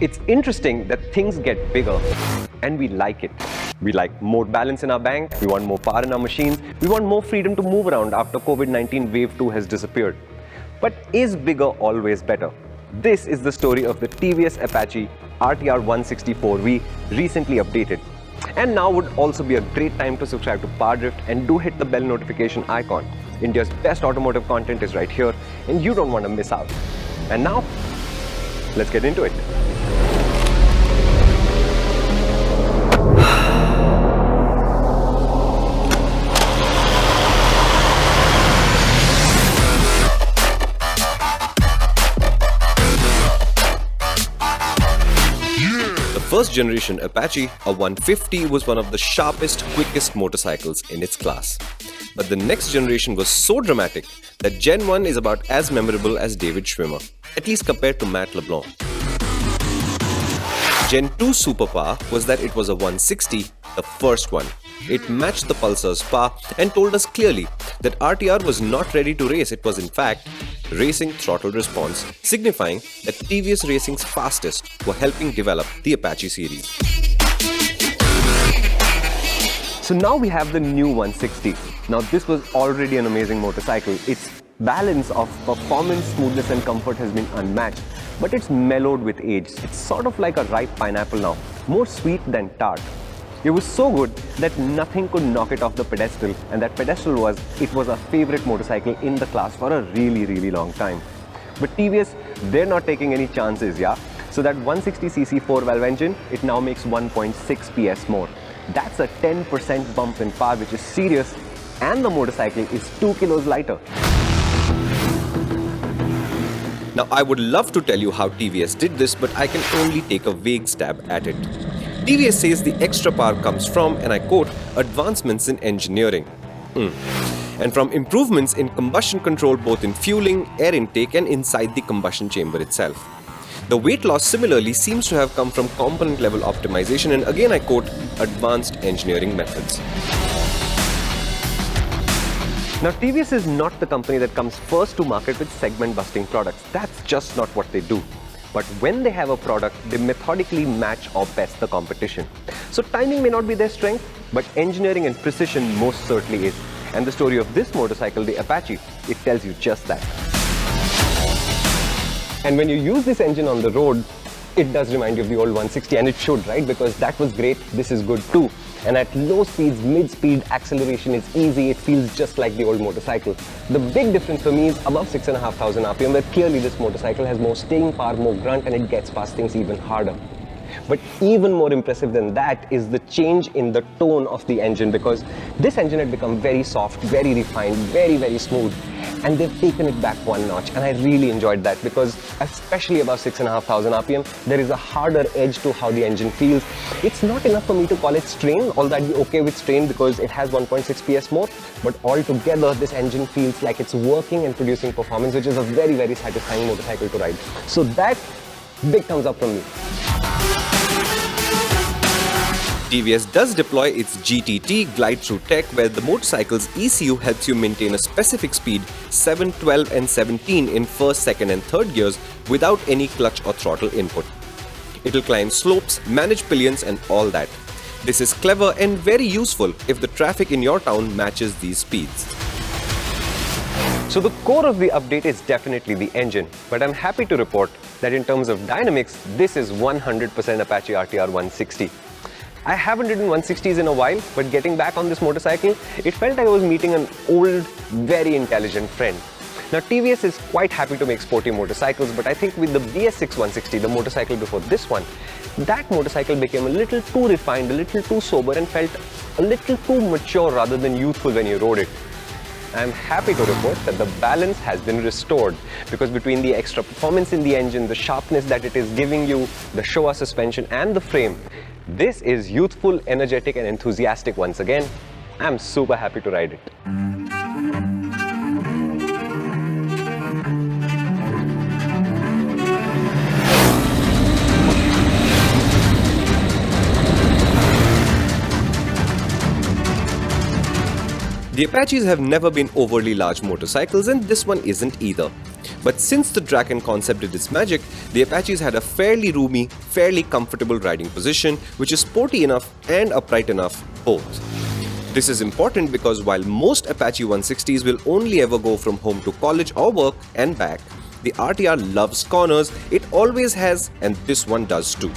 It's interesting that things get bigger and we like it. We like more balance in our bank, we want more power in our machines, we want more freedom to move around after COVID-19 wave 2 has disappeared. But is bigger always better? This is the story of the TVS Apache RTR 164 we recently updated. And now would also be a great time to subscribe to PowerDrift and do hit the bell notification icon. India's best automotive content is right here and you don't want to miss out. And now, let's get into it. First generation Apache, a 150, was one of the sharpest, quickest motorcycles in its class. But the next generation was so dramatic that Gen 1 is about as memorable as David Schwimmer, at least compared to Matt LeBlanc. Gen 2 superpower was that it was a 160, the first one. It matched the Pulsar's power and told us clearly that RTR was not ready to race. It was in fact racing throttle response, signifying that TVS Racing's fastest were helping develop the Apache series. So now we have the new 160. Now this was already an amazing motorcycle. Its balance of performance, smoothness and comfort has been unmatched, but it's mellowed with age. It's sort of like a ripe pineapple now, more sweet than tart. It was so good that nothing could knock it off the pedestal, and that pedestal was, it was a favorite motorcycle in the class for a really long time. But TVS, they're not taking any chances, yeah? So that 160cc 4-valve engine, it now makes 1.6 PS more. That's a 10% bump in power, which is serious, and the motorcycle is 2 kilos lighter. Now I would love to tell you how TVS did this, but I can only take a vague stab at it. TVS says the extra power comes from, and I quote, advancements in engineering. And from improvements in combustion control both in fueling, air intake and inside the combustion chamber itself. The weight loss similarly seems to have come from component level optimization, and again I quote, advanced engineering methods. Now TVS is not the company that comes first to market with segment busting products. That's just not what they do. But when they have a product, they methodically match or best the competition. So timing may not be their strength, but engineering and precision most certainly is. And the story of this motorcycle, the Apache, it tells you just that. And when you use this engine on the road, it does remind you of the old 160, and it should, right? Because that was great, this is good too. And at low speeds, mid-speed, acceleration is easy, it feels just like the old motorcycle. The big difference for me is above 6,500 RPM, where clearly this motorcycle has more staying power, more grunt, and it gets past things even harder. But even more impressive than that is the change in the tone of the engine, because this engine had become very soft, very refined, very smooth, and they've taken it back one notch, and I really enjoyed that, because especially above 6,500 RPM, there is a harder edge to how the engine feels. It's not enough for me to call it strain, although I'd be okay with strain because it has 1.6 PS more, but altogether this engine feels like it's working and producing performance, which is a very satisfying motorcycle to ride. So that, big thumbs up from me. TVS does deploy its GTT Glide Through tech, where the motorcycle's ECU helps you maintain a specific speed 7, 12 and 17 in first, second and third gears without any clutch or throttle input. It'll climb slopes, manage pillions and all that. This is clever and very useful if the traffic in your town matches these speeds. So the core of the update is definitely the engine, but I'm happy to report that in terms of dynamics, this is 100% Apache RTR 160. I haven't ridden 160s in a while, but getting back on this motorcycle, it felt like I was meeting an old, very intelligent friend. Now TVS is quite happy to make sporty motorcycles, but I think with the BS6 160, the motorcycle before this one, that motorcycle became a little too refined, a little too sober and felt a little too mature rather than youthful when you rode it. I'm happy to report that the balance has been restored, because between the extra performance in the engine, the sharpness that it is giving you, the Showa suspension and the frame, this is youthful, energetic and enthusiastic once again. I'm super happy to ride it. The Apaches have never been overly large motorcycles, and this one isn't either. But since the Draken concept did its magic, the Apaches had a fairly roomy, fairly comfortable riding position, which is sporty enough and upright enough both. This is important because while most Apache 160s will only ever go from home to college or work and back, the RTR loves corners, it always has, and this one does too.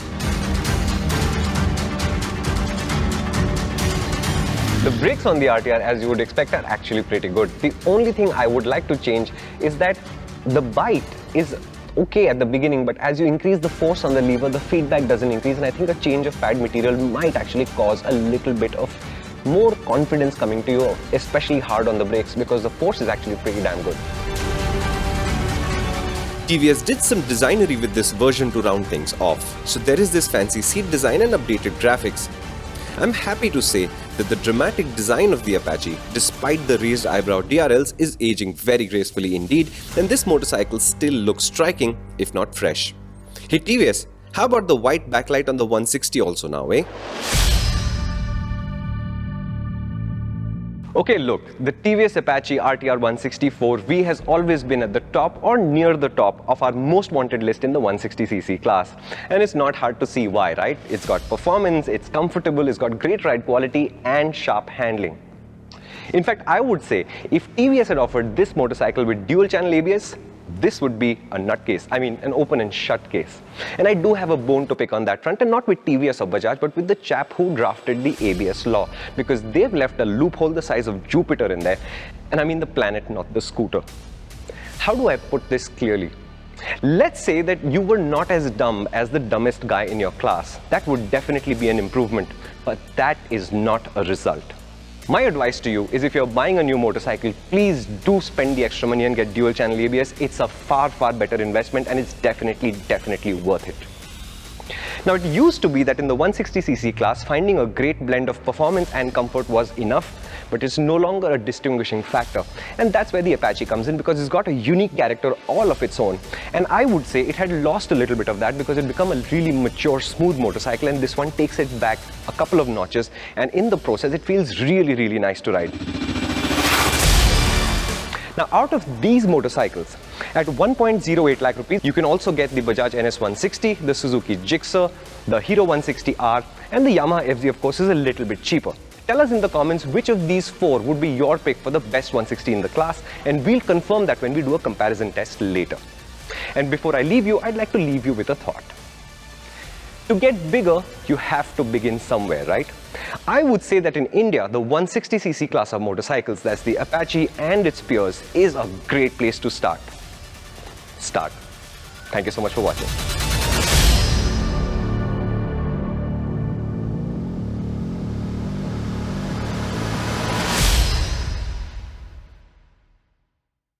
The brakes on the RTR, as you would expect, are actually pretty good. The only thing I would like to change is that the bite is okay at the beginning, but as you increase the force on the lever, the feedback doesn't increase, and I think a change of pad material might actually cause a little bit of more confidence coming to you, especially hard on the brakes, because the force is actually pretty damn good. TVS did some designery with this version to round things off, so there is this fancy seat design and updated graphics. I'm happy to say that the dramatic design of the Apache, despite the raised eyebrow DRLs, is aging very gracefully indeed, and this motorcycle still looks striking, if not fresh. Hey TVS, how about the white backlight on the 160 also now, eh? Okay, look, the TVS Apache RTR 160 has always been at the top or near the top of our most wanted list in the 160cc class. And it's not hard to see why, right? It's got performance, it's comfortable, it's got great ride quality and sharp handling. In fact, I would say if TVS had offered this motorcycle with dual channel ABS, this would be a nutcase. I mean, an open and shut case. And I do have a bone to pick on that front, and not with TVS or Bajaj, but with the chap who drafted the ABS law, because they've left a loophole the size of Jupiter in there. And I mean the planet, not the scooter. How do I put this clearly? Let's say that you were not as dumb as the dumbest guy in your class. That would definitely be an improvement, but that is not a result. My advice to you is, if you're buying a new motorcycle, please do spend the extra money and get dual channel ABS. It's a far better investment, and it's definitely worth it. Now, it used to be that in the 160cc class, finding a great blend of performance and comfort was enough, but it's no longer a distinguishing factor. And that's where the Apache comes in, because it's got a unique character all of its own. And I would say it had lost a little bit of that because it became a really mature, smooth motorcycle, and this one takes it back a couple of notches, and in the process, it feels really nice to ride. Now, out of these motorcycles, at 1.08 lakh rupees, you can also get the Bajaj NS160, the Suzuki Gixxer, the Hero 160R, and the Yamaha FZ, of course, is a little bit cheaper. Tell us in the comments which of these four would be your pick for the best 160 in the class, and we'll confirm that when we do a comparison test later. And before I leave you, I'd like to leave you with a thought. To get bigger, you have to begin somewhere, right? I would say that in India, the 160cc class of motorcycles, that's the Apache and its peers, is a great place to start. Thank you so much for watching.